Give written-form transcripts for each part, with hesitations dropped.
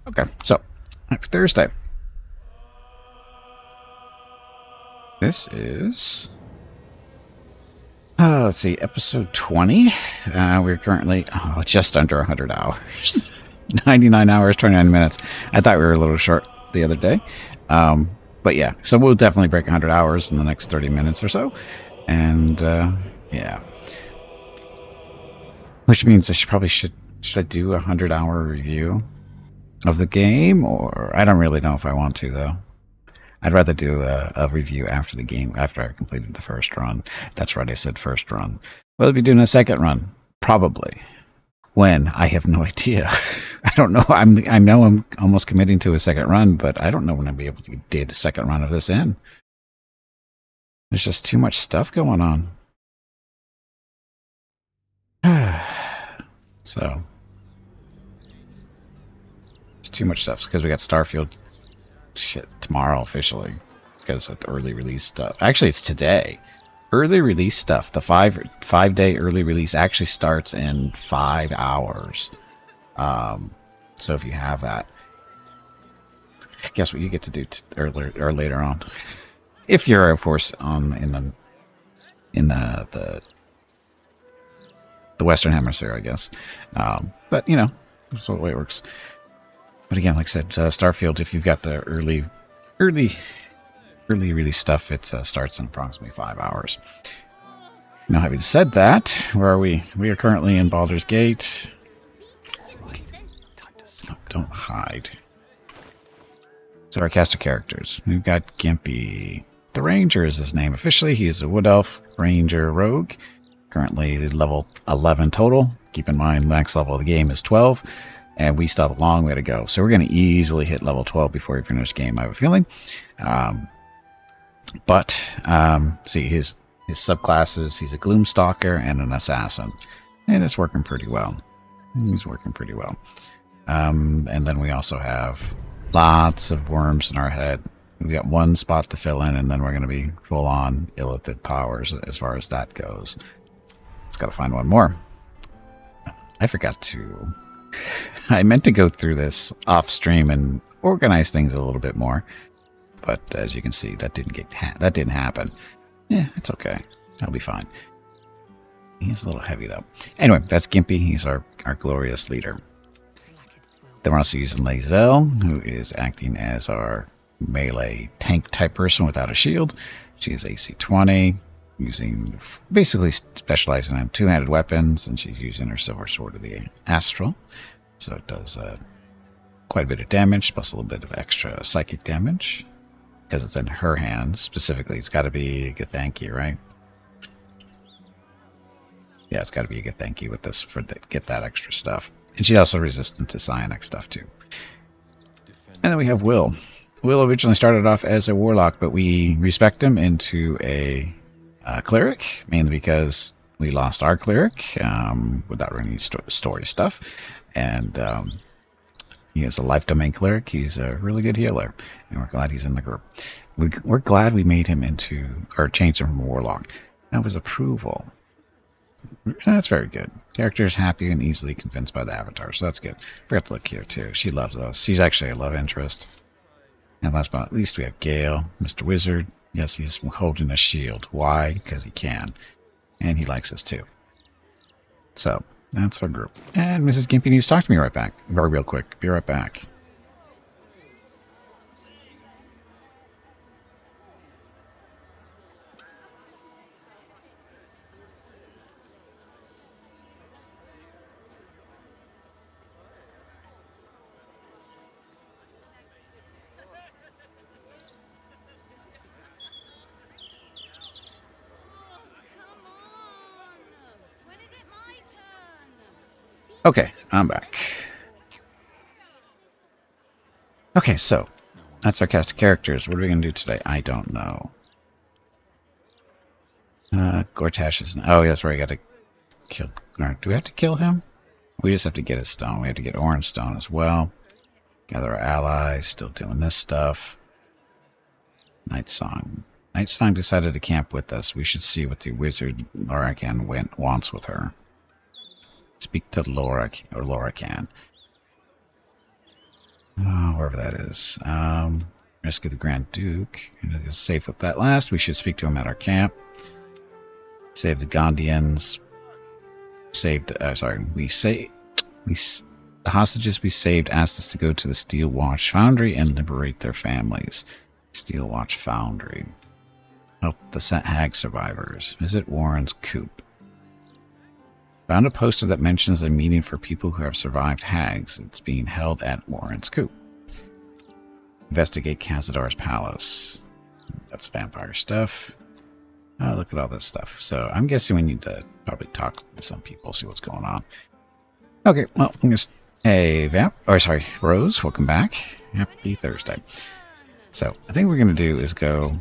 Okay, so happy Thursday. This is let's see, episode 20. We're currently just under 100 hours, 99 hours, 29 minutes. I thought we were a little short the other day, but yeah. So we'll definitely break 100 hours in the next 30 minutes or so, and yeah, which means I should I do a 100-hour review of the game, or I don't really know if I want to though. I'd rather do a review after the game, after I completed the first run. That's right, I said first run. We'll be doing a second run, probably. When? I have no idea. I don't know. I know I'm almost committing to a second run, but I don't know when I'll be able to get a second run of this in. There's just too much stuff going on. So, it's too much stuff because we got Starfield shit tomorrow officially because of the early release stuff. Actually, it's today. Early release stuff. The five day early release actually starts in 5 hours. So if you have that, guess what you get to do earlier or later on. If you're, of course, in the Western Hemisphere, I guess. But you know, that's the way it works. But again, like I said, Starfield. If you've got the early release stuff, it starts in approximately 5 hours. Now, having said that, where are we? We are currently in Baldur's Gate. No, don't hide. So our cast of characters. We've got Gimpy. The Ranger is his name officially. He is a Wood Elf Ranger Rogue. Currently level 11 total. Keep in mind, max level of the game is 12. And we still have a long way to go. So we're going to easily hit level 12 before we finish the game, I have a feeling. See, his subclasses, he's a Gloomstalker and an Assassin. And it's working pretty well. He's working pretty well. And then we also have lots of worms in our head. We got one spot to fill in, and then we're going to be full on illithid powers as far as that goes. Just got to find one more. I forgot to... I meant to go through this off stream and organize things a little bit more, but as you can see, that didn't happen. Yeah, it's okay. I'll be fine. He's a little heavy though. Anyway, that's Gimpy. He's our glorious leader. Then we're also using Lae'zel, who is acting as our melee tank type person without a shield. She's AC 20, basically specializing in two-handed weapons, and she's using her silver sword of the Astral. So it does quite a bit of damage, plus a little bit of extra psychic damage. Because it's in her hands, specifically, it's got to be a Githyanki, right? Yeah, it's got to be a Githyanki with this get that extra stuff. And she's also resistant to psionic stuff, too. And then we have Will. Will originally started off as a warlock, but we respect him into a cleric, mainly because we lost our cleric without any story stuff. And he is a life domain cleric. He's a really good healer, and we're glad he's in the group. We're glad we made him changed him from a warlock. That was approval. That's very good. Character is happy and easily convinced by the avatar, so that's good. Forgot to look here too. She loves us. She's actually a love interest. And last but not least, we have Gale, Mr. Wizard. Yes, he's holding a shield. Why? Because he can. And he likes us too. So, that's our group. And Mrs. Gimpy needs to talk to me right back. Real quick. Be right back. Okay, I'm back. Okay, so that's our cast of characters. What are we going to do today? I don't know. Gortash is... Oh, that's where I got to kill... Do we have to kill him? We just have to get his stone. We have to get orange stone as well. Gather our allies. Still doing this stuff. Night Song. Night Song decided to camp with us. We should see what the wizard Lorakan wants with her. Speak to Laura can. Wherever that is. Rescue the Grand Duke. It is safe with that last. We should speak to him at our camp. Save the Gondians. The hostages we saved asked us to go to the Steel Watch Foundry and liberate their families. Steel Watch Foundry. Help the Set Hag survivors. Visit Warren's coop. Found a poster that mentions a meeting for people who have survived hags. It's being held at Warren's coop. Investigate Cazador's palace. That's vampire stuff. Oh, look at all this stuff. So I'm guessing we need to probably talk to some people, see what's going on. Okay, well, I'm just... Hey, Rose, welcome back. Happy Thursday. So, I think what we're going to do is go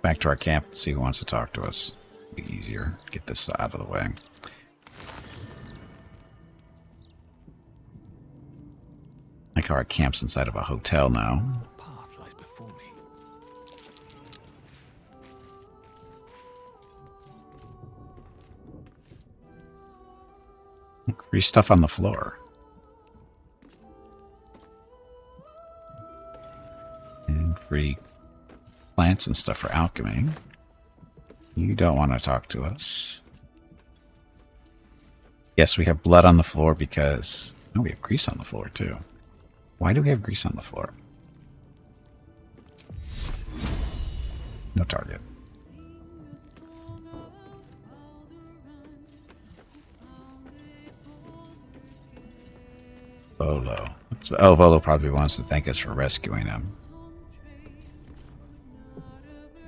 back to our camp and see who wants to talk to us. It'll be easier. Get this out of the way. Like how our camp's inside of a hotel now. The path lies before me. Look, free stuff on the floor. And free plants and stuff for alchemy. You don't want to talk to us. Yes, we have blood on the floor because... Oh, we have grease on the floor, too. Why do we have grease on the floor? No target. Volo. Oh, Volo probably wants to thank us for rescuing him.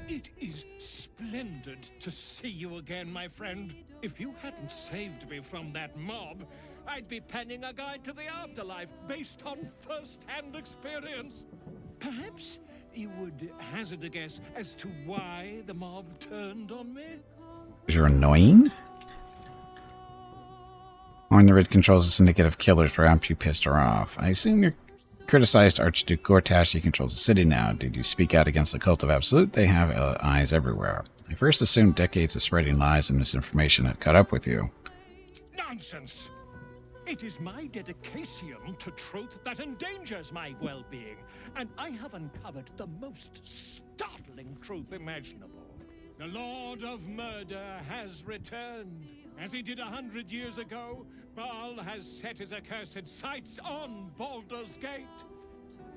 It is splendid to see you again, my friend. If you hadn't saved me from that mob, I'd be penning a guide to the afterlife based on first-hand experience. Perhaps you would hazard a guess as to why the mob turned on me? You're annoying? Horn the Rid controls a syndicate of killers. Perhaps you pissed her off. I assume you criticized Archduke Gortash. He controls the city now. Did you speak out against the cult of Absolute? They have eyes everywhere. I first assumed decades of spreading lies and misinformation had caught up with you. Nonsense! It is my dedication to truth that endangers my well-being, and I have uncovered the most startling truth imaginable. The Lord of Murder has returned. As he did 100 years ago, Baal has set his accursed sights on Baldur's Gate.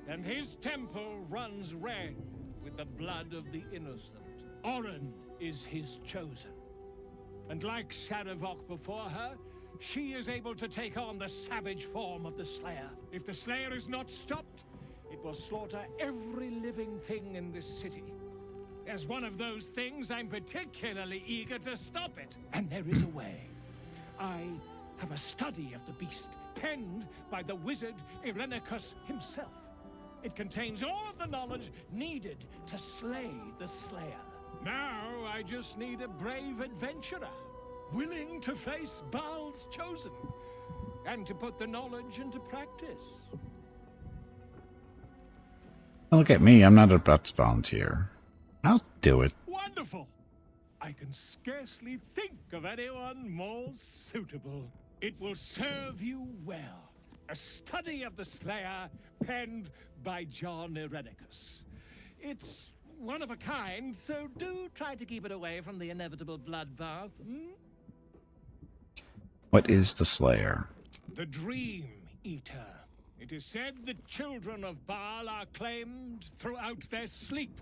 And his temple runs red with the blood of the innocent. Oren is his chosen. And like Sarevok before her, she is able to take on the savage form of the Slayer. If the Slayer is not stopped, it will slaughter every living thing in this city. As one of those things, I'm particularly eager to stop it. And there is a way. I have a study of the beast, penned by the wizard Irenicus himself. It contains all of the knowledge needed to slay the Slayer. Now, I just need a brave adventurer, willing to face Baal's chosen, and to put the knowledge into practice. Look at me. I'm not about to volunteer. I'll do it. Wonderful! I can scarcely think of anyone more suitable. It will serve you well. A study of the Slayer, penned by John Irenicus. It's one of a kind, so do try to keep it away from the inevitable bloodbath. What is the Slayer? The Dream Eater. It is said the children of Baal are claimed throughout their sleep,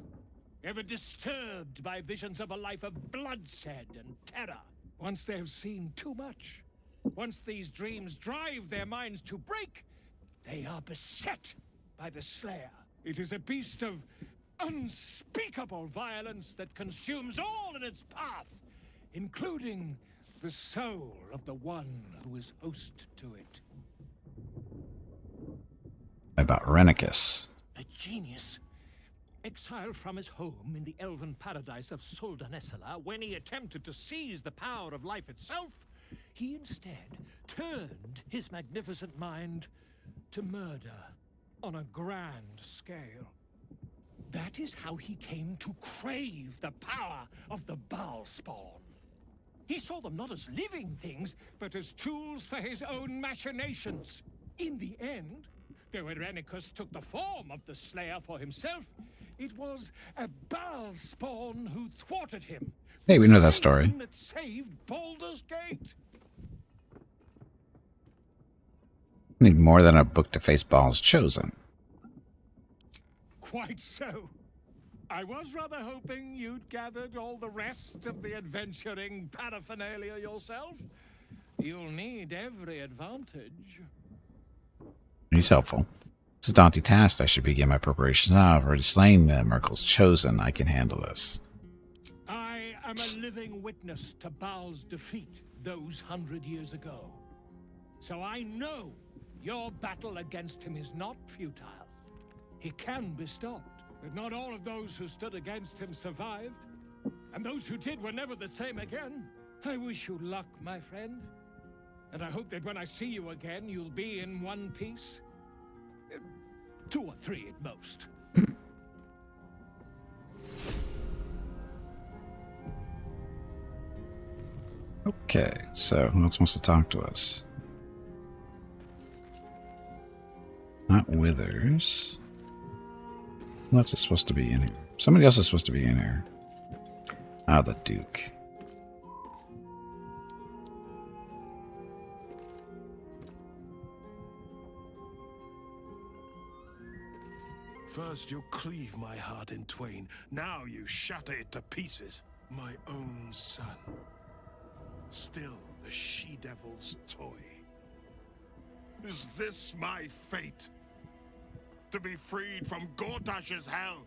ever disturbed by visions of a life of bloodshed and terror. Once they have seen too much, once these dreams drive their minds to break, they are beset by the Slayer. It is a beast of unspeakable violence that consumes all in its path, including the soul of the one who is host to it. About Irenicus. A genius. Exiled from his home in the elven paradise of Soldanessala, when he attempted to seize the power of life itself, he instead turned his magnificent mind to murder on a grand scale. That is how he came to crave the power of the Baal spawn. He saw them not as living things, but as tools for his own machinations. In the end, Though Irenicus took the form of the Slayer for himself, it was a Baal spawn who thwarted him. Hey, we know that story. Same that saved Baldur's Gate. Need more than a book to face Baal's chosen. Quite so. I was rather hoping you'd gathered all the rest of the adventuring paraphernalia yourself. You'll need every advantage. He's helpful. This is a daunting task I should begin my preparations now. I've already slain Merkel's chosen. I can handle this. I am a living witness to Baal's defeat those 100 years ago. So I know your battle against him is not futile. He can be stopped, but not all of those who stood against him survived. And those who did were never the same again. I wish you luck, my friend. And I hope that when I see you again, you'll be in one piece. 2 or 3 at most. Okay, so who else wants to talk to us? Not Withers. Who else is supposed to be in here? Somebody else is supposed to be in here. Ah, the Duke. First you cleave my heart in twain, now you shatter it to pieces. My own son. Still the she-devil's toy. Is this my fate? To be freed from Gortash's hell,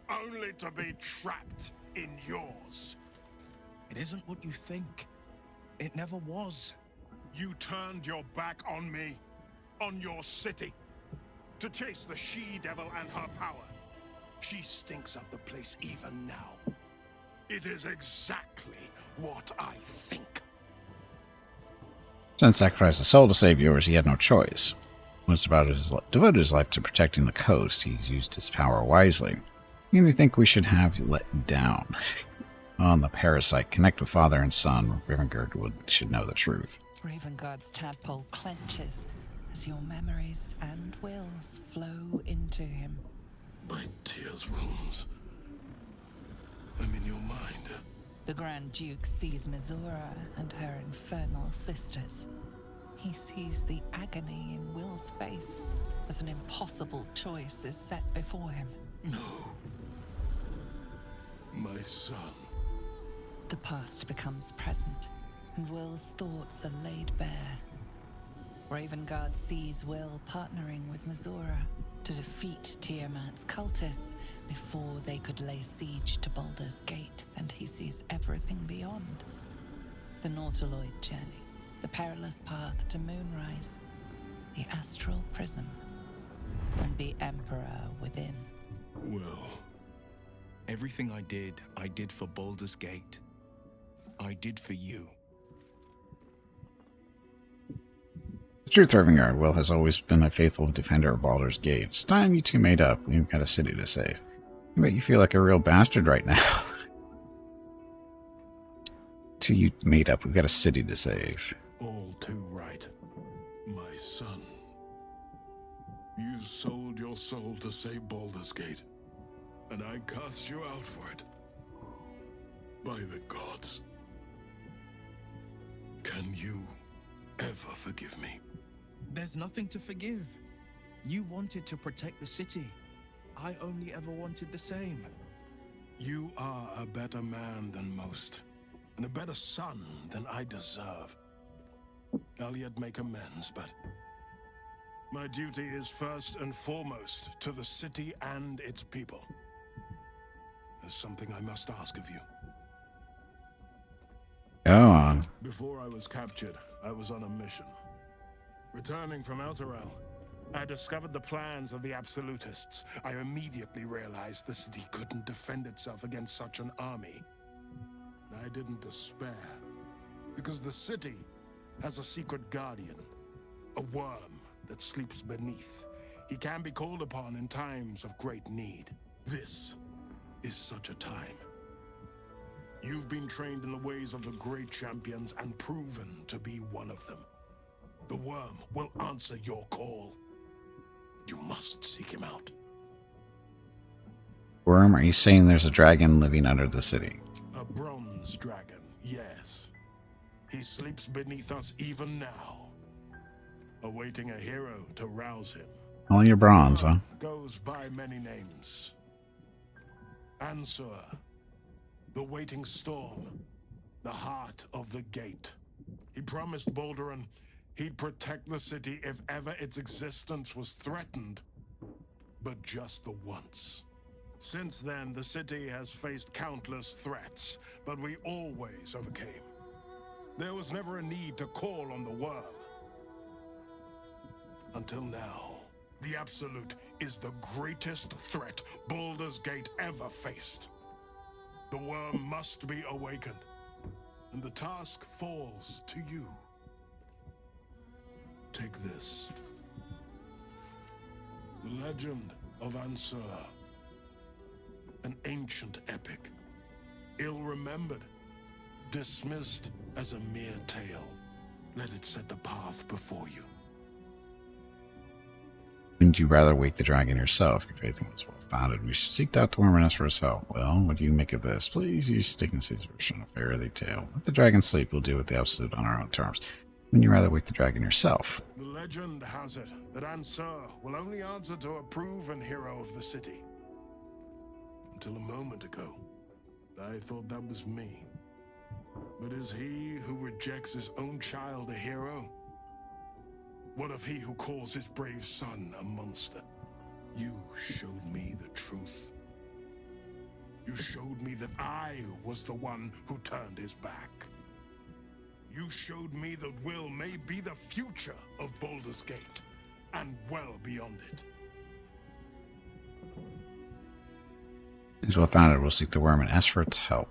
only to be trapped in yours. It isn't what you think. It never was. You turned your back on me, on your city, to chase the she-devil and her power. She stinks up the place even now. It is exactly what I think. Son sacrificed a soul to save yours. He had no choice. Once devoted his life to protecting the coast, he's used his power wisely. You think we should have let down on the parasite? Connect with father and son. Ravengard should know the truth. Ravengard's tadpole clenches as your memories and wills flow into him. My tears wounds. I'm in your mind. The Grand Duke sees Mizora and her infernal sisters. He sees the agony in Will's face as an impossible choice is set before him. No. My son. The past becomes present, and Will's thoughts are laid bare. Ravengard sees Will partnering with Mizora to defeat Tiamat's cultists before they could lay siege to Baldur's Gate, and he sees everything beyond. The Nautiloid journey, the perilous path to Moonrise, the astral prison, and the Emperor within. Well, Everything I did for Baldur's Gate. I did for you. The truth, Ravengard, Will has always been a faithful defender of Baldur's Gate. It's time you two made up. You've got a city to save. I bet you feel like a real bastard right now. Two you made up. We've got a city to save. all too right. My son. You sold your soul to save Baldur's Gate, and I cast you out for it. By the gods. Can you ever forgive me? There's nothing to forgive. You wanted to protect the city. I only ever wanted the same. You are a better man than most, and a better son than I deserve. I'll yet make amends, but my duty is first and foremost to the city and its people. There's something I must ask of you. Go on. Before I was captured, I was on a mission. Returning from Elturel, I discovered the plans of the Absolutists. I immediately realized the city couldn't defend itself against such an army. I didn't despair, because the city has a secret guardian, a worm that sleeps beneath. He can be called upon in times of great need. This is such a time. You've been trained in the ways of the great champions and proven to be one of them. The worm will answer your call. You must seek him out. Worm, are you saying there's a dragon living under the city? A bronze dragon, yes. He sleeps beneath us even now, awaiting a hero to rouse him. All your bronze, huh? Goes by many names. Ansur, the waiting storm, the heart of the gate. He promised Baldur he'd protect the city if ever its existence was threatened, but just the once. Since then, the city has faced countless threats, but we always overcame. There was never a need to call on the worm. Until now, the Absolute is the greatest threat Baldur's Gate ever faced. The worm must be awakened, and the task falls to you. Take this. The legend of Ansur. An ancient epic. Ill-remembered. Dismissed as a mere tale. Let it set the path before you. Wouldn't you rather wake the dragon yourself? Your faith was well founded. We should seek out the worm and ask for his help. Well, what do you make of this? Please use Stickinseed's version of fairy tale. Let the dragon sleep. We'll deal with the Absolute on our own terms. Wouldn't you rather wake the dragon yourself? The legend has it that Ansur will only answer to a proven hero of the city. Until a moment ago, I thought that was me. But is he who rejects his own child a hero? What of he who calls his brave son a monster? You showed me the truth. You showed me that I was the one who turned his back. You showed me that Will may be the future of Baldur's Gate, and well beyond it. He's well founded. We'll seek the worm and ask for its help.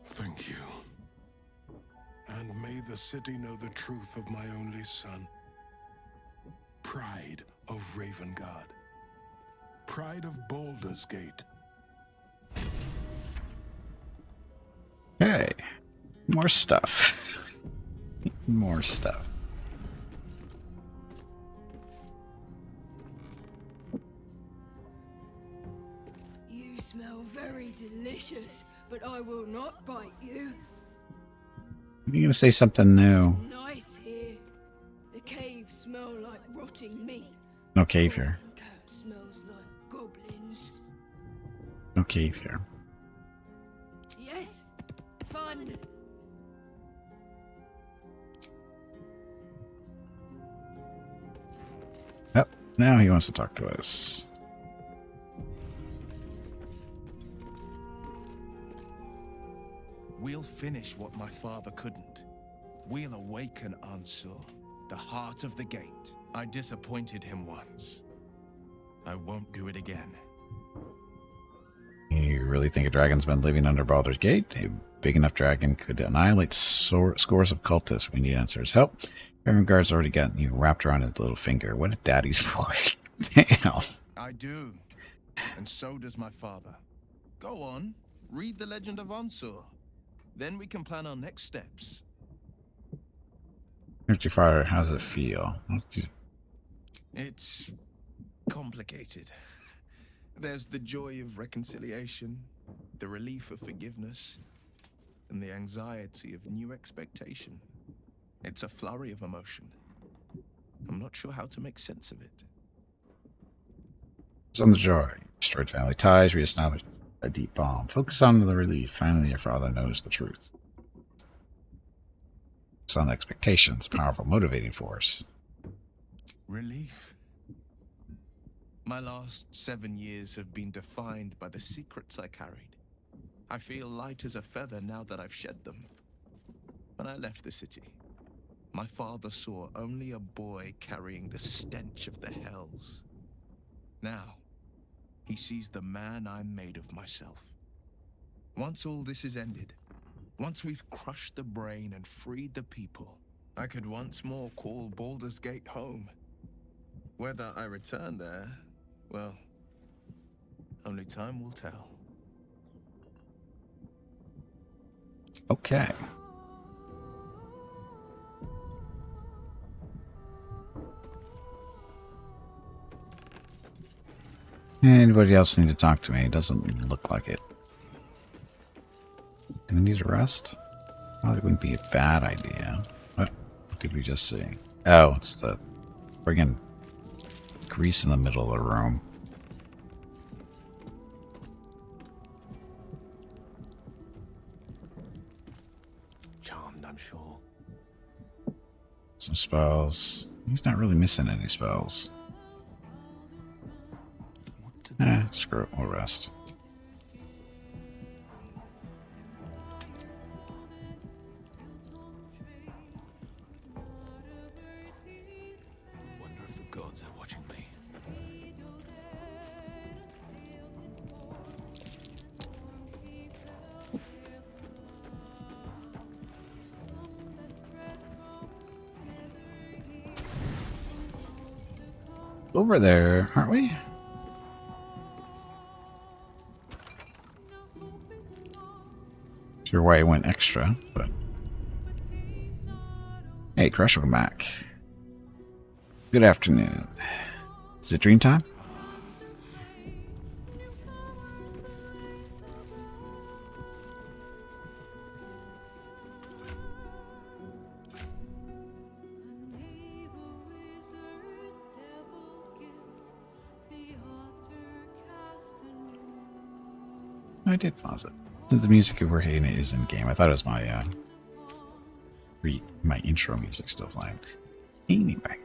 Thank you. And may the city know the truth of my only son. Pride of Ravengard. Pride of Baldur's Gate. Hey, more stuff. More stuff. You smell very delicious, but I will not bite you. You're going to say something new. Nice here. The caves smell like rotting meat. No cave here. Golden cat smells like goblins. No cave here. Yes, fun. Yep, now he wants to talk to us. We'll finish what my father couldn't. We'll awaken Ansur, the heart of the gate. I disappointed him once. I won't do it again. You really think a dragon's been living under Baldur's Gate? A big enough dragon could annihilate scores of cultists. We need Ansur's help. Ravengard's already got you wrapped around his little finger. What a daddy's boy. Damn. I do. And so does my father. Go on, read the legend of Ansur. Then we can plan our next steps. Your father, how does it feel? It's complicated. There's the joy of reconciliation, the relief of forgiveness, and the anxiety of new expectation. It's a flurry of emotion. I'm not sure how to make sense of it. Focus on the joy. Destroyed family ties, reestablished a deep bond. Focus on the relief. Finally, your father knows the truth. Focus on the expectations. Powerful motivating force. Relief. My last 7 years have been defined by the secrets I carried. I feel light as a feather now that I've shed them. When I left the city, my father saw only a boy carrying the stench of the hells. Now, he sees the man I made of myself. Once all this is ended, once we've crushed the brain and freed the people, I could once more call Baldur's Gate home. Whether I return there, well, only time will tell. Okay. Anybody else need to talk to me? It doesn't look like it. Do I need to rest? Probably wouldn't be a bad idea. What did we just see? Oh, it's the friggin' grease in the middle of the room. Charmed, I'm sure. Some spells. He's not really missing any spells. Screw it. We'll rest. Wonder if the gods are watching me. Over there, aren't we? Sure why I went extra, but... Hey, Crush, welcome back. Good afternoon. Is it dream time? I did pause it. Since the music we're hearing is in game, I thought it was my my intro music still playing. Anyway.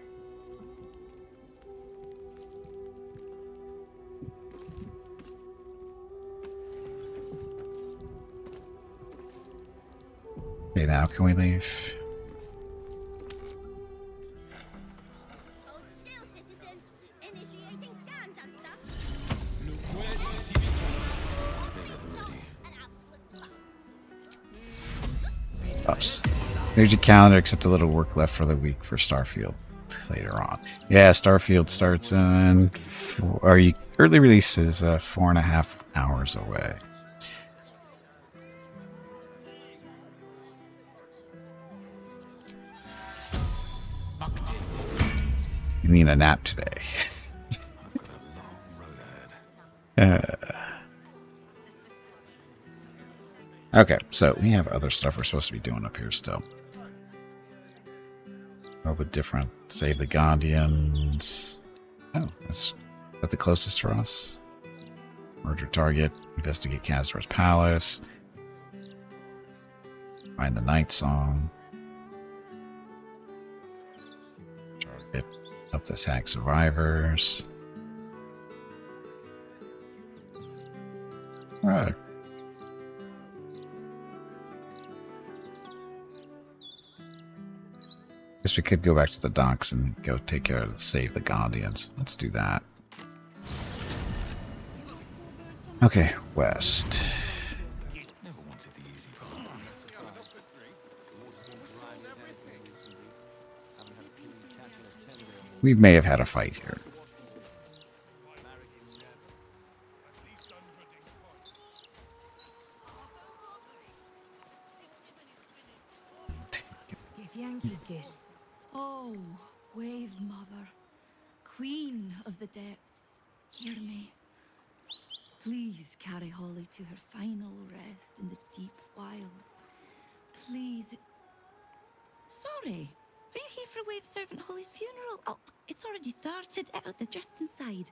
Okay, now can we leave? Hold still, citizen. Initiating scans and stuff. An absolute spam. Oops. There's your calendar, except a little work left for the week for Starfield later on. Yeah, Starfield starts in... early release is 4.5 hours away. You need a nap today. I've got a long road ahead. Okay, so we have other stuff we're supposed to be doing up here still. All the different... Save the Guardians. Oh, that's that the closest for us? Murder target. Investigate Castor's palace. Find the night song. Target. Help this hack survivors. Alright. Guess we could go back to the docks and go take care of save the Guardians. Let's do that. Okay, west. Never wanted the easy path. We may have had a fight here. Oh, Wave Mother, Queen of the Depths, hear me. Please carry Holly to her final rest in the deep wilds. Please. Sorry, are you here for Wave Servant Holly's funeral? Oh, it's already started. They're just inside.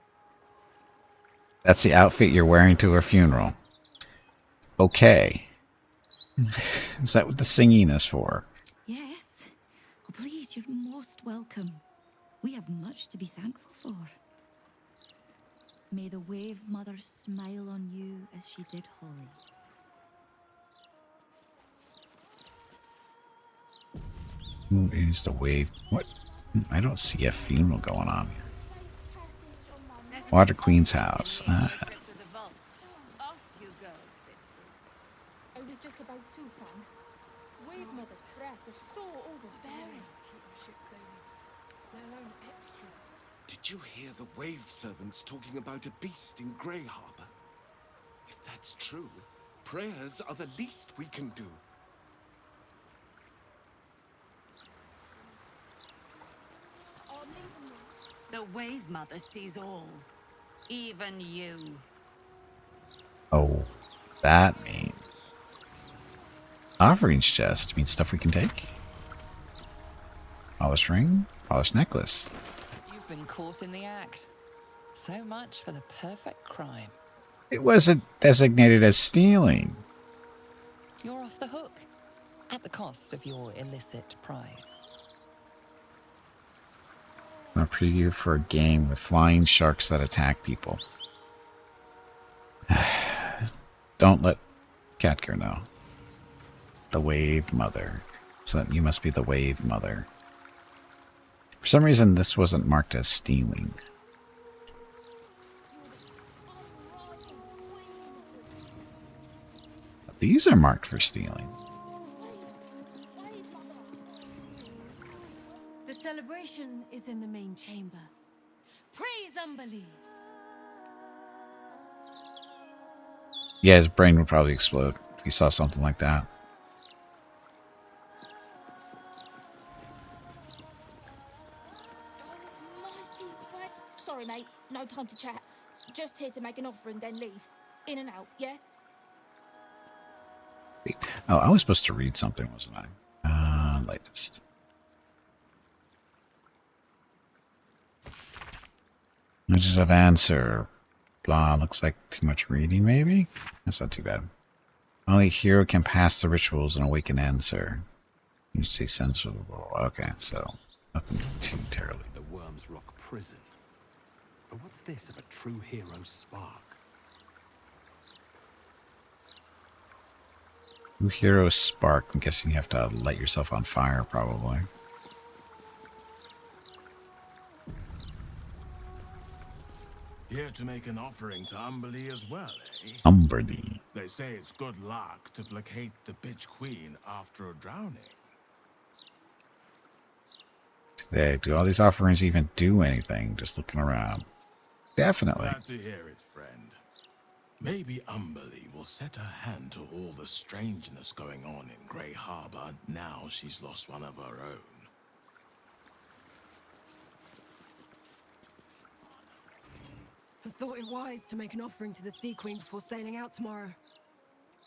That's the outfit you're wearing to her funeral. Okay. Is that what the singing is for? Yes. Oh, please, you're most welcome. We have much to be thankful for. May the Wave Mother smile on you as she did Holly. Who is the wave? What? I don't see a funeral going on here. Water Queen's house. I was just about to, thanks. Wave Mother's breath is so overbearing to keep my ship sailing, let alone extra. Did you hear the wave servants talking about a beast in Grey Harbor? If that's true, prayers are the least we can do. The Wave Mother sees all. Even you. Oh, that means offerings chest means stuff we can take. Polished ring, polished necklace. You've been caught in the act. So much for the perfect crime. It wasn't designated as stealing. You're off the hook. At the cost of your illicit prize. A preview for a game with flying sharks that attack people. Don't let Katker know. The Wave Mother. So you must be the Wave Mother. For some reason, this wasn't marked as stealing. These are marked for stealing. The celebration is in the main chamber. Praise Umberlee! Yeah, his brain would probably explode if he saw something like that. Sorry, mate. No time to chat. Just here to make an offering, then leave. In and out, yeah? Oh, I was supposed to read something, wasn't I? Latest. Messages of answer. Blah, looks like too much reading, maybe? That's not too bad. Only hero can pass the rituals and awaken answer. Usually sensible. Okay, so nothing too terribly. The Worm's Rock prison. But what's this of a true hero's spark? New hero spark. I'm guessing you have to light yourself on fire, probably. Here to make an offering to Umberlee as well, eh? Umberlee. They say it's good luck to placate the bitch queen after a drowning. Do all these offerings even do anything? Just looking around. Definitely. Glad to hear it, friend. Maybe Umberlee will set her hand to all the strangeness going on in Grey Harbor now she's lost one of her own. I thought it wise to make an offering to the Sea Queen before sailing out tomorrow.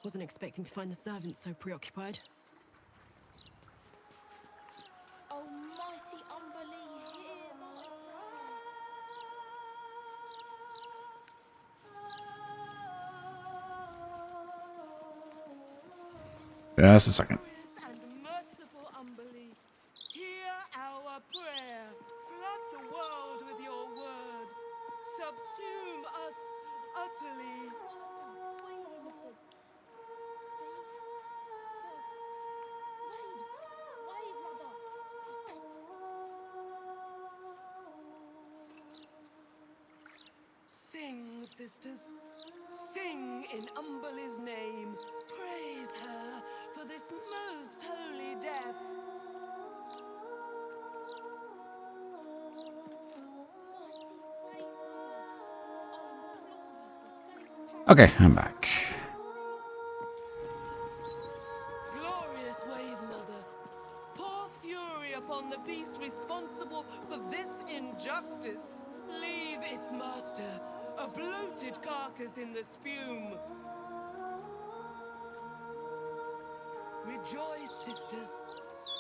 Wasn't expecting to find the servants so preoccupied. Almighty Umberlee, hear my Yeah, just a second. And merciful Umberlee, hear our prayer. Flood the world with your word. Subsume us utterly. Sing, sisters. Sing in Umberlee's name. Praise her for this most holy death. Okay, I'm back. Glorious Wave Mother, pour fury upon the beast responsible for this injustice. Leave its master, a bloated carcass in the spume. Rejoice, sisters,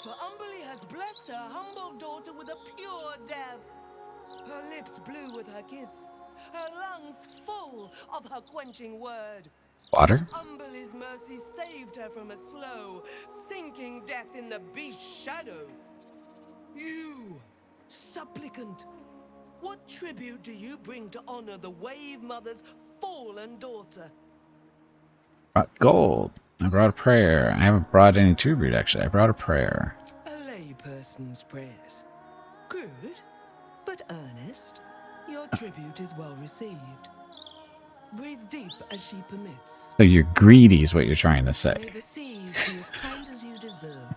for Umberlee has blessed her humble daughter with a pure death. Her lips blue with her kiss, her lungs full of her quenching word. Water? Umberlee's mercy saved her from a slow, sinking death in the beast's shadow. You, supplicant, what tribute do you bring to honor the Wave Mother's fallen daughter? Brought gold. I brought a prayer. I haven't brought any tribute, actually. I brought a prayer. A layperson's prayers. Good, but earnest. Your tribute is well received. Breathe deep as she permits. So you're greedy is what you're trying to say. May the seas be as kind as you deserve.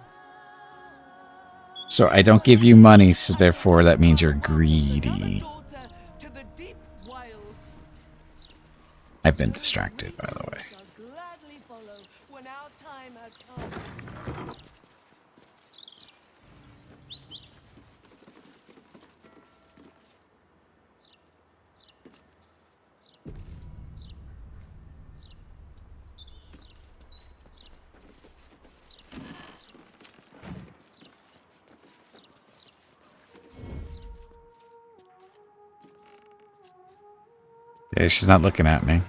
So I don't give you money, so therefore that means you're greedy. To the deep wilds. I've been distracted, by the way. Shall gladly follow when our time has come. Yeah, she's not looking at me.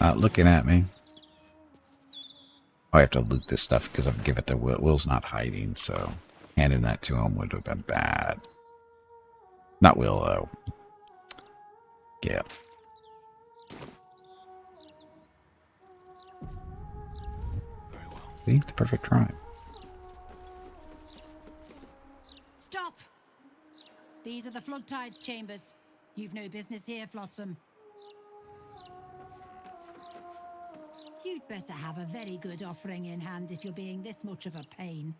Not looking at me. Oh, I have to loot this stuff because I'm give it to Will. Will's not hiding, so handing that to him would have been bad. Not Will, though. Yeah. Very well. See? The perfect rhyme. Stop! These are the flood tides chambers. You've no business here, Flotsam. You'd better have a very good offering in hand if you're being this much of a pain.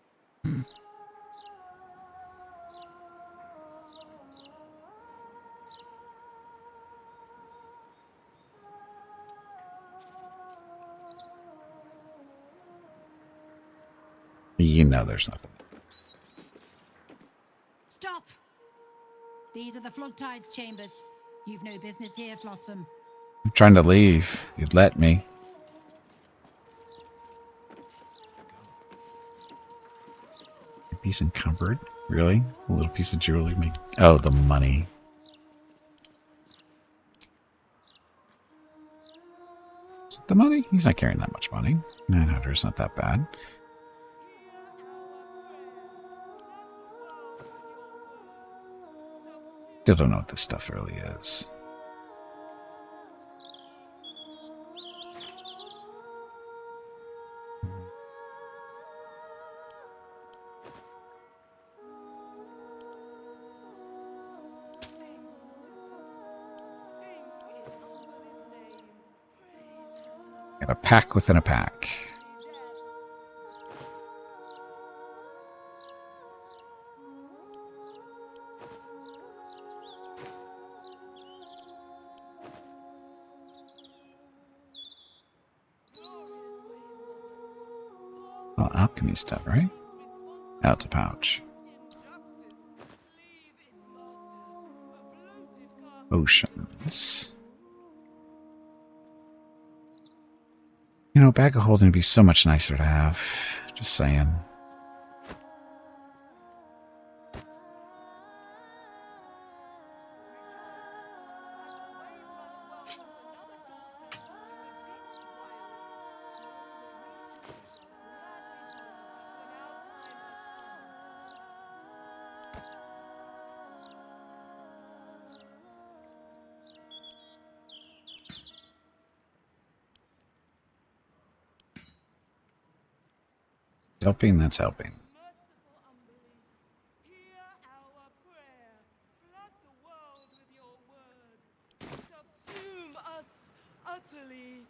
You know there's nothing. Stop! These are the flood tides chambers. You've no business here, Flotsam. I'm trying to leave. You'd let me. A piece encumbered? Really? A little piece of jewelry? Oh, the money. Is it the money? He's not carrying that much money. 900 is not that bad. Still don't know what this stuff really is. Got a pack within a pack. Oh, alchemy stuff, right? Oh, it's a pouch. Oceans. You know, a bag of holding would be so much nicer to have. Just saying. Helping, that's helping. Subsume us utterly.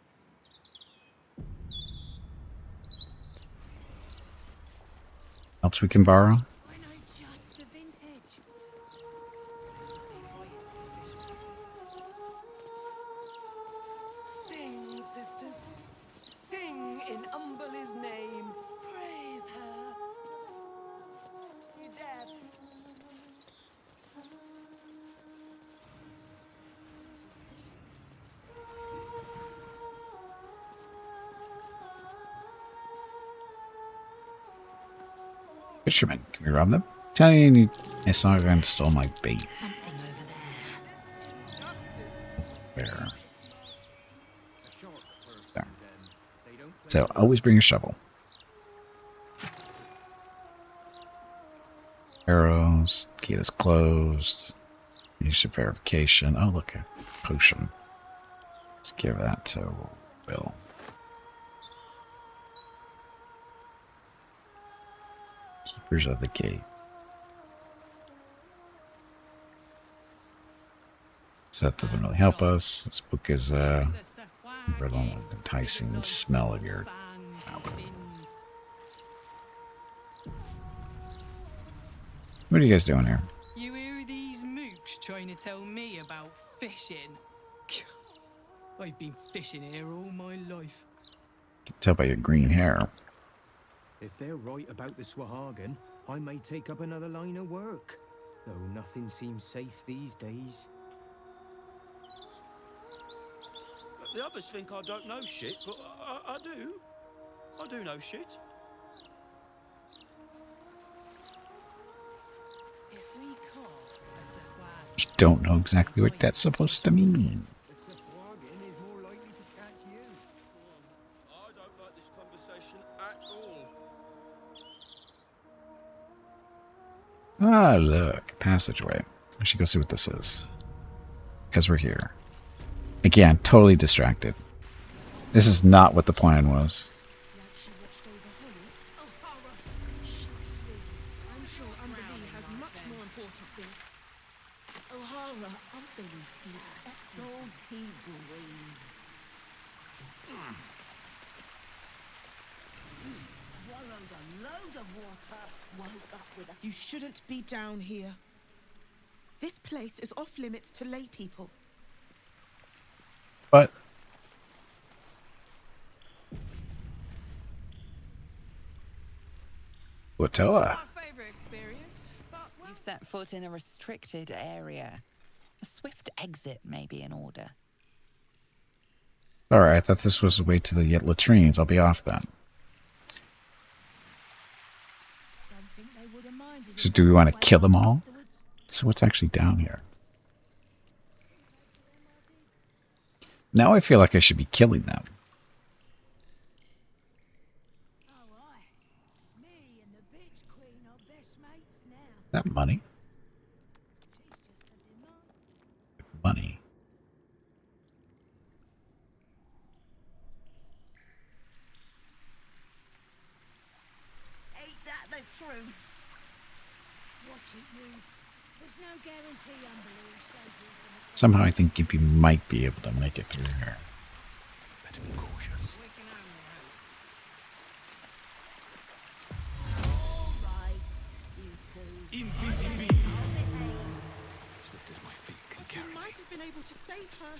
Else we can borrow? I know just the vintage. Sing, sisters. Sing in Umberly's name. Praise her. You deaf? Fishermen, can we rob them? Tiny Isarvan stole my bait. Something over Where? There. So always bring a shovel. Arrows. Gate is closed. Leadership verification. Oh, look, a potion. Let's give that to Will. Keepers of the gate. So that doesn't really help us. This book is enticing smell of your What are you guys doing here? You hear these mooks trying to tell me about fishing? I've been fishing here all my life. You can tell by your green hair. If they're right about the Swahagan, I may take up another line of work. Though nothing seems safe these days. The others think I don't know shit, but I do. I do know shit. You don't know exactly what that's supposed to mean. I don't like this conversation at all. Ah, look. Passageway. I should go see what this is. Because we're here. Again, totally distracted. This is not what the plan was. I'm sure Umberlee has much more important things. O'Hara, Umberlee sees a salty breeze. Swallowed a load of water, woke up with a... You shouldn't be down here. This place is off limits to lay people. But Watoa. You've set foot in a restricted area. A swift exit may be in order. Alright, I thought this was the way to the latrines. I'll be off then. So do we want to kill them all? So what's actually down here? Now I feel like I should be killing them. That money? Money. Ain't that the truth? Watch it, you. There's no guarantee Umberlee says you can... Somehow I think Gimpy might be able to make it through here. Better be cautious. Invisibility. Swift as my feet can carry me. Might have been able to save her.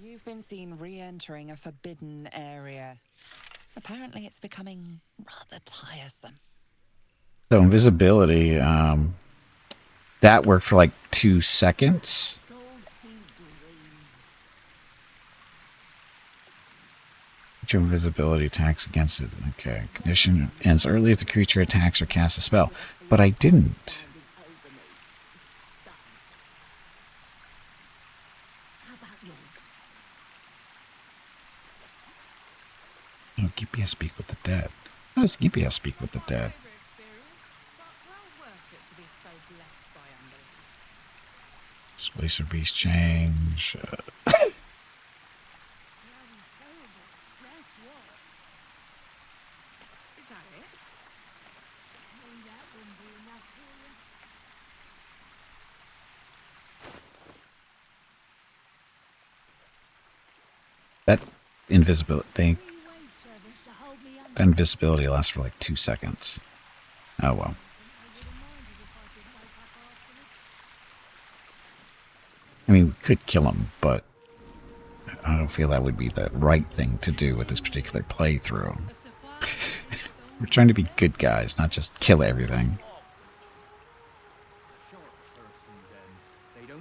You've been seen re-entering a forbidden area. Apparently it's becoming rather tiresome. So invisibility, that worked for like 2 seconds. Which invisibility attacks against it. Okay. Condition ends early if the creature attacks or casts a spell. But I didn't. Oh, Gimpy speak with the dead. How does Gimpy speak with the dead? Space or beast change. That invisibility that invisibility lasts for like 2 seconds. Oh well. I mean, we could kill him, but I don't feel that would be the right thing to do with this particular playthrough. We're trying to be good guys, not just kill everything.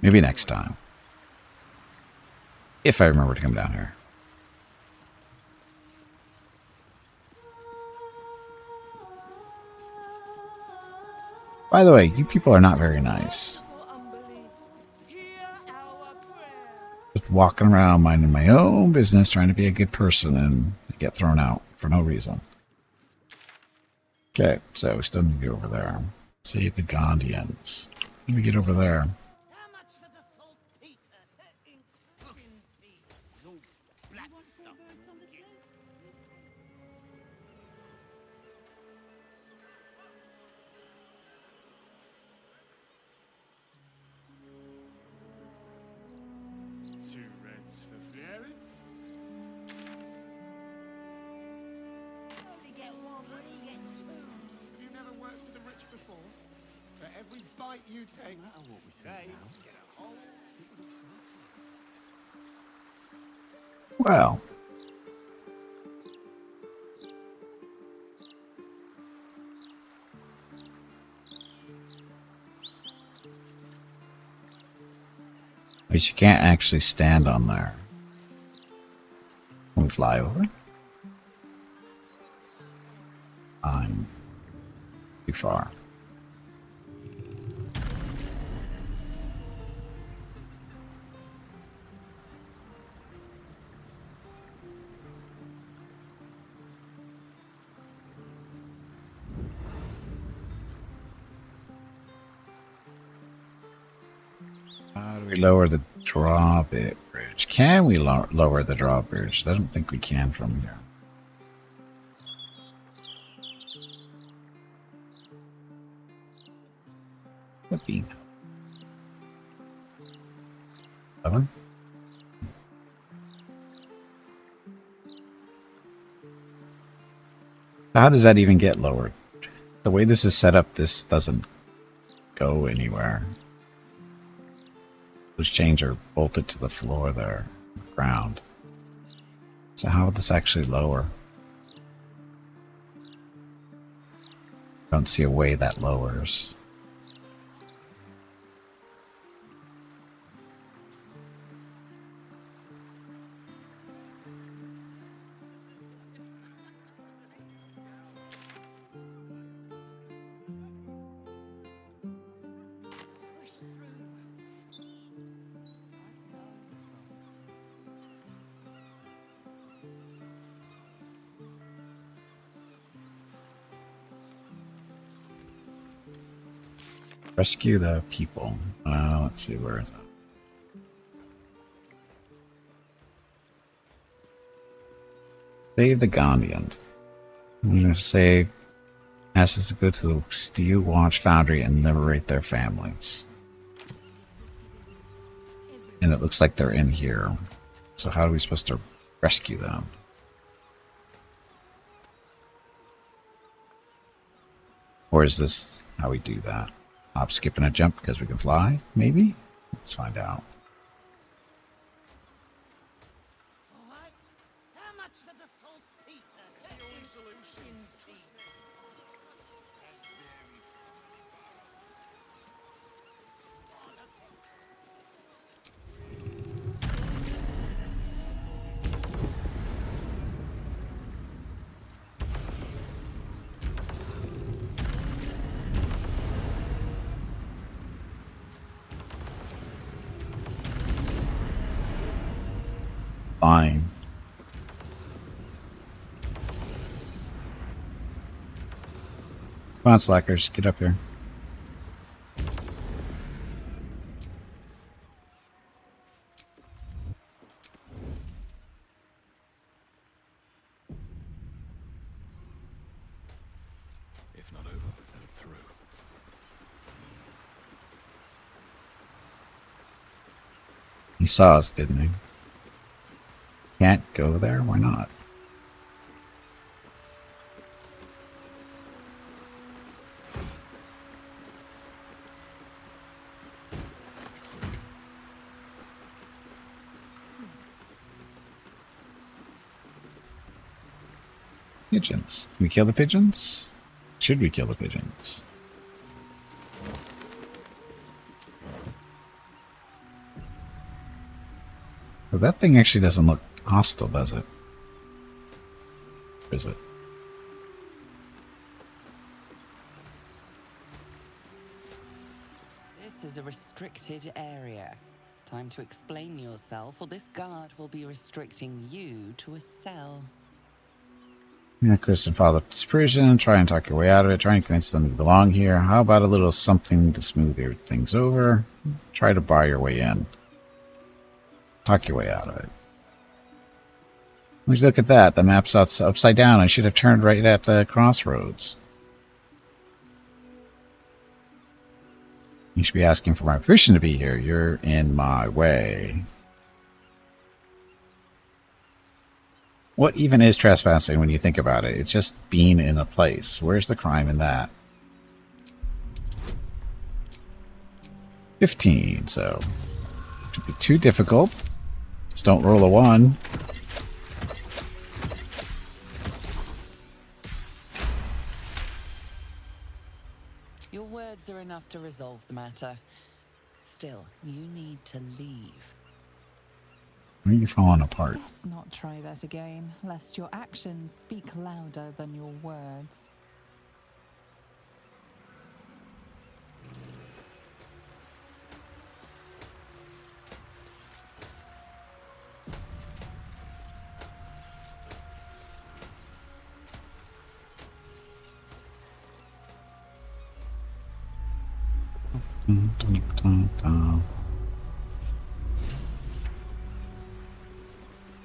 Maybe next time. If I remember to come down here. By the way, you people are not very nice. Just walking around minding my own business, trying to be a good person, and get thrown out for no reason. Okay, so we still need to go over there. Save the Gondians. Let me get over there. Two reds for Flairith. You get one, but he gets two. You never worked for the rich before? For every bite you take, no matter what we think get a whole... Well. But you can't actually stand on there. Can we fly over? I'm too far. we lower the drawbridge? Can we lower the drawbridge? I don't think we can from here. Could be. 7? How does that even get lowered? The way this is set up, this doesn't go anywhere. Those chains are bolted to the floor there, ground. So how would this actually lower? Don't see a way that lowers. Rescue the people. Let's see, where is it? Save the Ghanaians. I'm going to say, ask us to go to the Steel Watch Foundry and liberate their families. And it looks like they're in here. So how are we supposed to rescue them? Or is this how we do that? Hop, skip, and a jump because we can fly? Maybe? Let's find out. What? How much for the saltpeter? It's the only solution. Fine. Come on, slackers, get up here. If not over, then through. He saw us, didn't he? Can't go there? Why not? Pigeons. Can we kill the pigeons? Should we kill the pigeons? Well, that thing actually doesn't look hostile, does it? Or is it? This is a restricted area. Time to explain yourself, or this guard will be restricting you to a cell. Yeah, Kristen, follow this prison. Try and talk your way out of it. Try and convince them to belong here. How about a little something to smooth your things over? Try to buy your way in. Talk your way out of it. Look at that. The map's upside down. I should have turned right at the crossroads. You should be asking for my permission to be here. You're in my way. What even is trespassing when you think about it? It's just being in a place. Where's the crime in that? 15, so it should be too difficult. Just don't roll a 1. Your words are enough to resolve the matter. Still, you need to leave. Why are you falling apart? Let's not try that again, lest your actions speak louder than your words.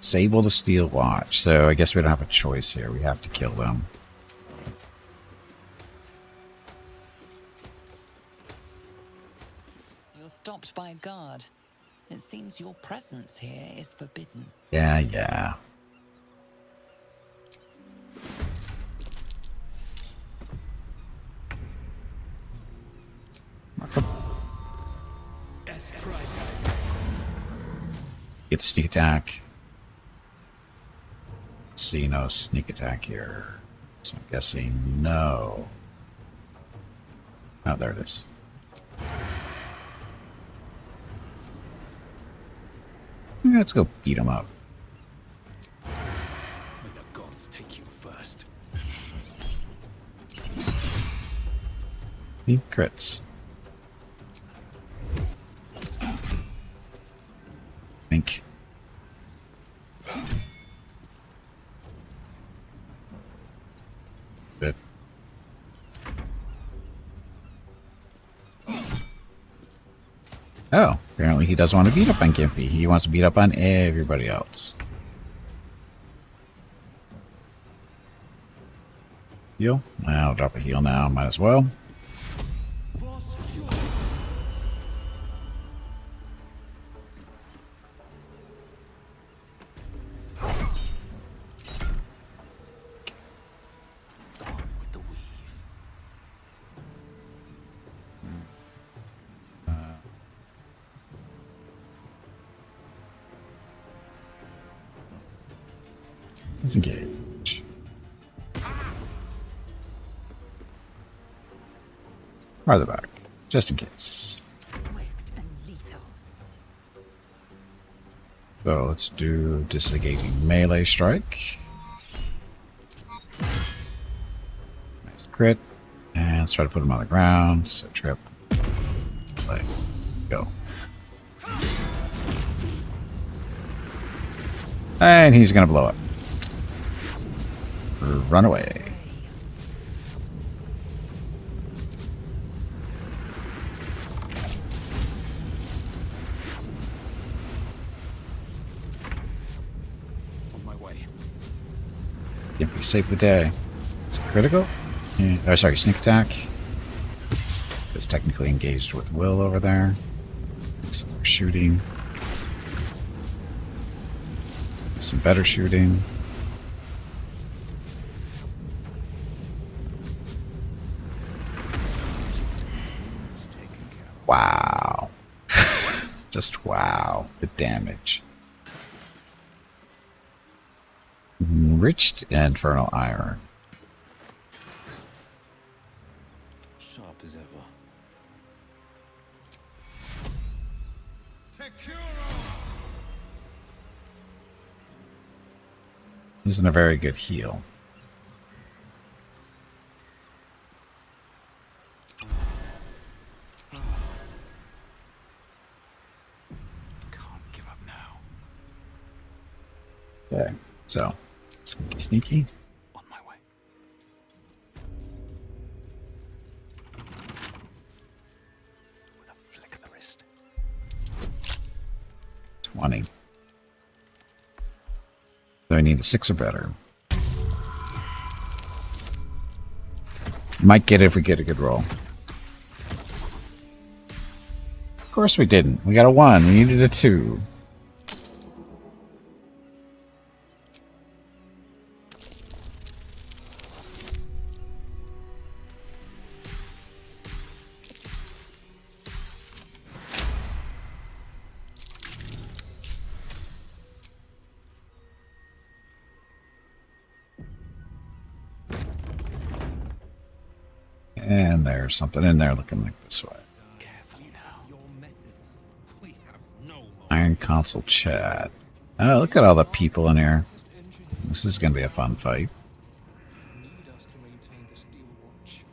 Disable the steel watch. So I guess we don't have a choice here. We have to kill them. You're stopped by a guard. It seems your presence here is forbidden. Yeah, yeah. Get a sneak attack. See, no sneak attack here. So I'm guessing no. Oh, there it is. Yeah, let's go beat him up. May the gods take you first. He crits. Think. Good. Oh, apparently he doesn't want to beat up on Gimpy. He wants to beat up on everybody else. Heal? I'll drop a heal now. Might as well. Disengage. Farther back, just in case. So let's do disengaging melee strike. Nice crit. And let's try to put him on the ground. So trip. Play. Go. And he's gonna blow up. Run away. On my way. Gimpy saved the day. It's critical? Yeah. Oh, sorry, sneak attack. It's technically engaged with Will over there. Some more shooting. Some better shooting. Wow. Just wow. The damage. Enriched infernal iron. Sharp as ever. Isn't a very good heal. Okay, so sneaky, sneaky. On my way. With a flick of the wrist. 20. So I need a 6 or better. Might get it if we get a good roll. Of course we didn't. We got a 1. We needed a 2. And there's something in there looking like this way. Carefully now. Your methods. We have no more. Iron console chat. Oh, look at all the people in here. This is going to be a fun fight. Need us to maintain the steel watch.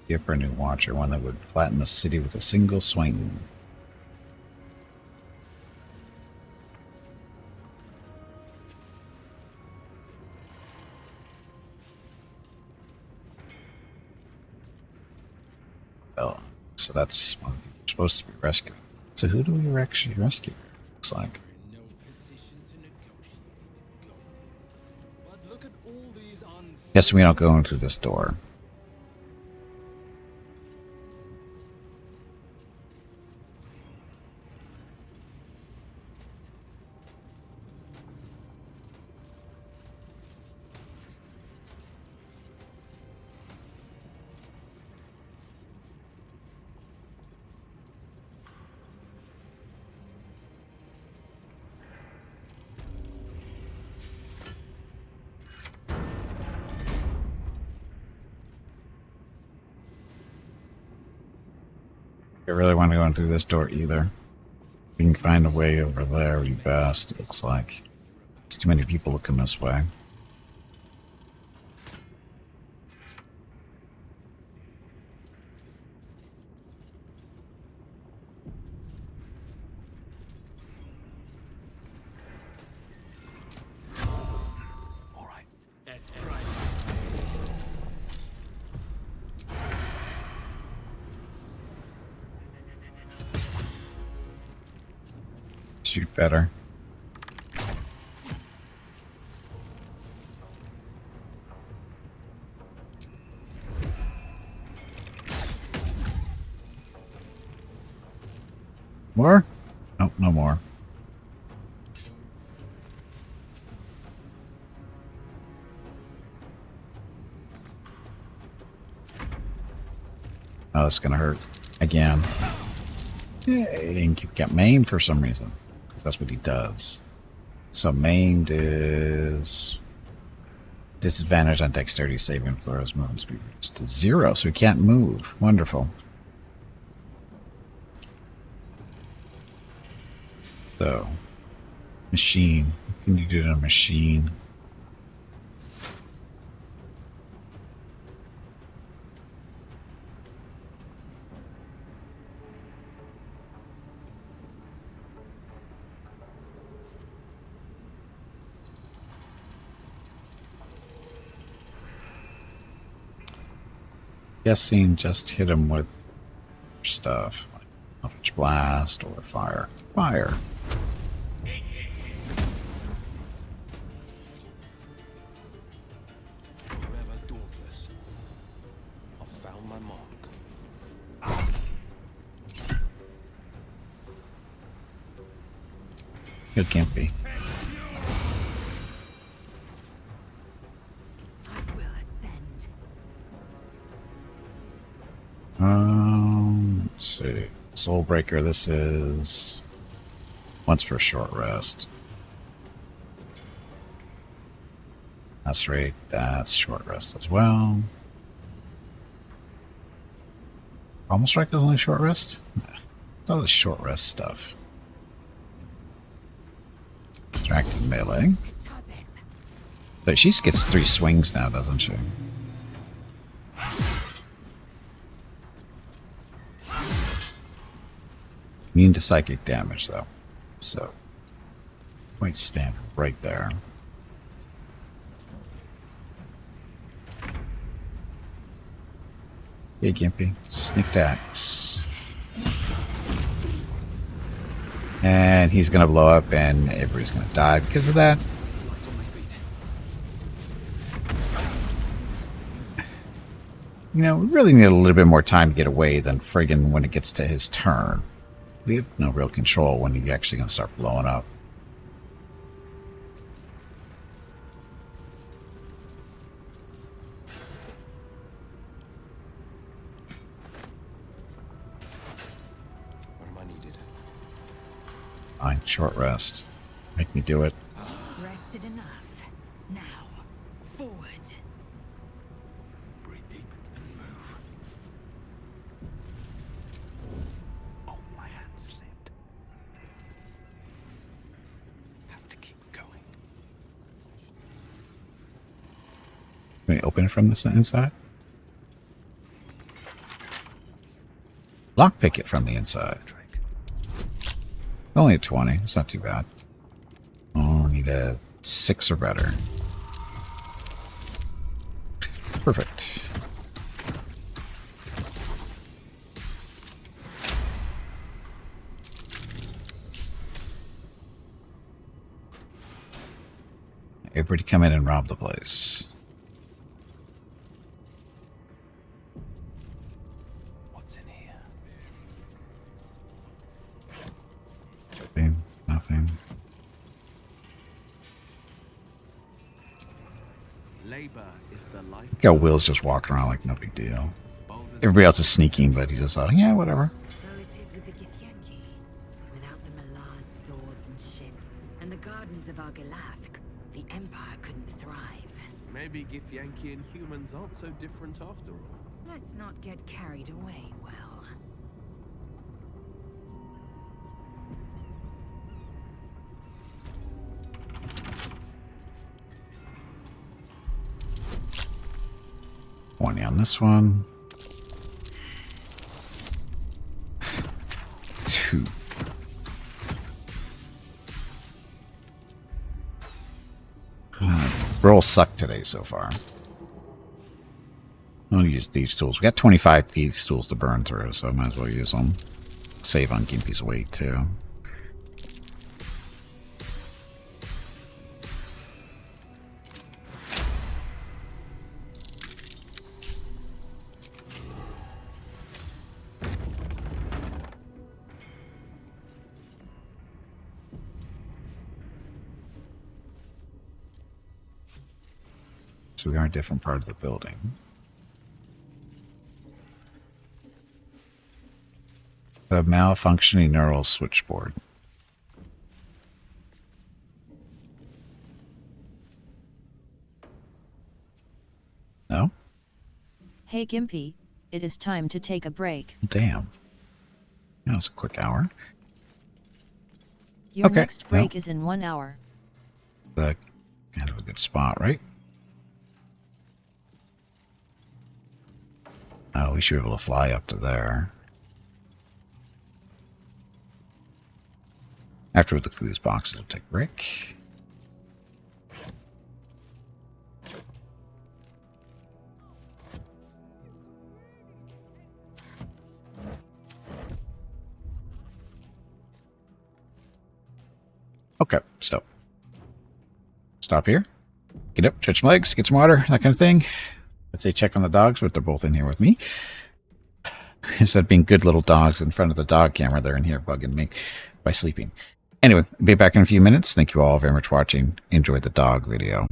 Give for a new watcher, one that would flatten the city with a single swing. So that's one we're supposed to be rescuing. So who do we actually rescue? Looks like. Guess we don't go into this door. I really want to go in through this door either. If we can find a way over there, we best. It looks like there's too many people looking this way. That's right. Shoot better. More? Nope, no more. Oh, that's gonna hurt. Again. Yay, and you got maimed for some reason. That's what he does. So maimed is disadvantage on dexterity saving throws, movement speed reduced to 0, so he can't move. Wonderful. So, machine. What can you do to a machine? Guessing just hit him with stuff like Eldritch Blast or fire. Fire. Forever dauntless. I've found my mark. It can't be. Let's see. Soulbreaker, this is once per short rest. That's right, that's short rest as well. Almost strike is only short rest? It's all the short rest stuff. Distracted melee. But she gets 3 swings now, doesn't she? Immune to psychic damage, though. So, quite standard right there. Hey, Gimpy. Sneak attacks. And he's going to blow up, and everybody's going to die because of that. You know, we really need a little bit more time to get away than friggin' when it gets to his turn. We have no real control when he's actually going to start blowing up. Where am I needed? Fine, short rest. Make me do it. Rested enough. Now, forward. Breathe deep and move. Oh, my hand slipped. Have to keep going. Can we open it from the inside? Lockpick it from the inside. Only a 20. It's not too bad. Oh, need a 6 or better. Perfect. Everybody come in and rob the place. What's in here? Nothing. Labor is the life. Look how Will's just walking around like no big deal. Everybody else is sneaking, but he just yeah, whatever. So it is with the Githyanki. Without the Malaz swords and ships, and the gardens of Argilathk, the Empire couldn't thrive. Maybe Githyanki and humans aren't so different after all. Let's not get carried away, Will. One on this one. 2. Rolls suck today so far. I'll use thieves' tools. We got 25 thieves' tools to burn through, so I might as well use them. Save on Gimpy's weight too. So we are a different part of the building. A malfunctioning neural switchboard. No? Hey Gimpy, it is time to take a break. Damn. That was a quick hour. Your Okay, next break is in 1 hour. The kind of a good spot, right? Oh, we should be able to fly up to there. After we look through these boxes, we'll take a break. Okay, so stop here. Get up, stretch my legs, get some water, that kind of thing. Let's say check on the dogs, but they're both in here with me. Instead of being good little dogs in front of the dog camera, they're in here bugging me by sleeping. Anyway, be back in a few minutes. Thank you all very much for watching. Enjoy the dog video.